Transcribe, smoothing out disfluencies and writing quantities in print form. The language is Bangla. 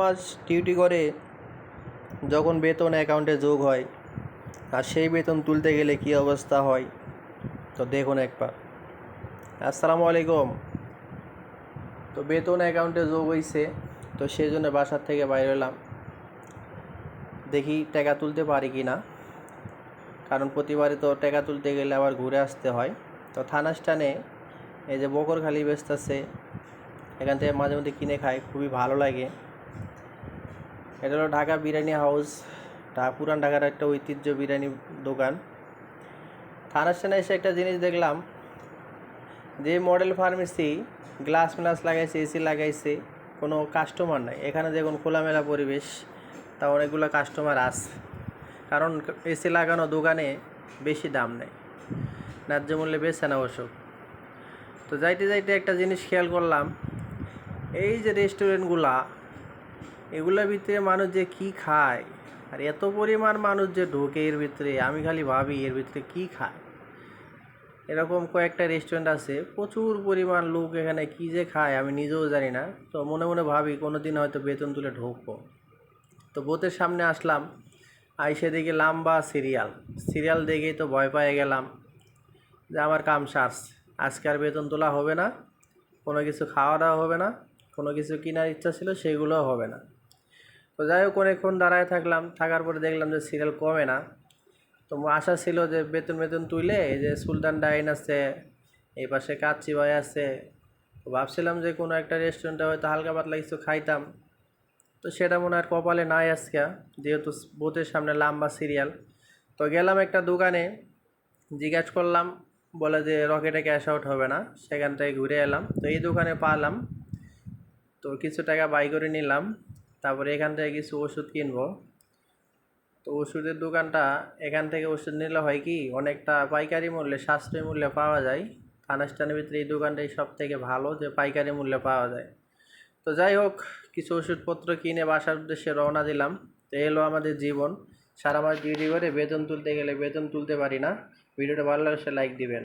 মাস ডিউটি করে যখন বেতন অ্যাকাউন্টে যোগ হয় আর সেই বেতন তুলতে গেলে কি অবস্থা হয় তো দেখুন একবার। আসসালামু আলাইকুম। তো বেতন অ্যাকাউন্টে যোগ হয়েছে, তো সেই জন্য বাসার থেকে বাইরে হলাম, দেখি টাকা তুলতে পারি কি না, কারণ প্রতিবারই তো টাকা তুলতে গেলে আবার ঘুরে আসতে হয়। তো থানা স্ট্যান্ডে এই যে বকরখালি বেচতেছে, এখান থেকে মাঝে মধ্যে কিনে খাই, খুবই ভালো লাগে। এটা হলো ঢাকা বিরিয়ানি হাউস, পুরান ঢাকার একটা ঐতিহ্য বিরিয়ানি দোকান। থানার স্ট্যান্ডে এসে একটা জিনিস দেখলাম, যে মডেল ফার্মেসি গ্লাস ম্লাস লাগাইছে, এসি লাগাইছে, কোনো কাস্টমার নাই। এখানে দেখুন খোলামেলা পরিবেশ, তা অনেকগুলো কাস্টমার আছে, কারণ এসি লাগানো দোকানে বেশি দাম নেই, ন্যায্য মূল্যে বেচে না অবশ্য। তো যাইতে যাইতে একটা জিনিস খেয়াল করলাম, এই যে রেস্টুরেন্টগুলা, এগুলোর ভিতরে মানুষ যে কি খায়, আর এত পরিমাণ মানুষ যে ঢোকে এর ভিতরে, আমি খালি ভাবি এর ভিতরে কি খায়। এরকম কয়েকটা রেস্টুরেন্ট আছে, প্রচুর পরিমাণ লোক এখানে কি যে খায় আমি নিজেও জানি না। তো মনে মনে ভাবি কোনো দিন হয়তো বেতন তুলে ঢুকবো। তো বোতের সামনে আসলাম, আইসে দেখি লম্বা সিরিয়াল দেখেই তো ভয় পেয়ে গেলাম যে আমার কাম সারস, আজকে আর বেতন তোলা হবে না, কোনো কিছু খাওয়া দাওয়া হবে না, কোনো কিছু কেনার ইচ্ছা ছিল সেগুলোও হবে না। তো যাই হোক অনেকক্ষণ দাঁড়ায় থাকলাম, থাকার পরে দেখলাম যে সিরিয়াল কমে না। তো আশা ছিল যে বেতন তুইলে এই যে সুলতান ডাইন আছে, এই পাশে কাচ্চি ভাই আছে, তো ভাবছিলাম যে কোনো একটা রেস্টুরেন্টে হয়তো হালকা পাতলা কিছু খাইতাম। তো সেটা মনে হয় কপালে নাই আজকে, যেহেতু বোতের সামনে লম্বা সিরিয়াল। তো গেলাম একটা দোকানে, জিজ্ঞাস করলাম, বলে যে রকেটে ক্যাশ আউট হবে না। সেখান থেকে ঘুরে এলাম, তো এই দোকানে পালাম, তো কিছু টাকা বাই করে নিলাম। তারপরে এখান থেকে কিছু ওষুধ কিনবো। তো ওষুধের দোকানটা, এখান থেকে ওষুধ নিলে হয় কি, অনেকটা পাইকারি মূল্যে, সাশ্রয়ী মূল্যে পাওয়া যায়। থানা স্ট্যান্ডের ভিতরে এই দোকানটাই সব থেকে ভালো, যে পাইকারি মূল্যে পাওয়া যায়। তো যাই হোক, কিছু ওষুধপত্র কিনে বাসার উদ্দেশ্যে রওনা দিলাম। তো এলো আমাদের জীবন, সারা মাস ডিউটি করে বেতন তুলতে গেলে বেতন তুলতে পারি না। ভিডিওটা ভালো লাগলে লাইক দিবেন।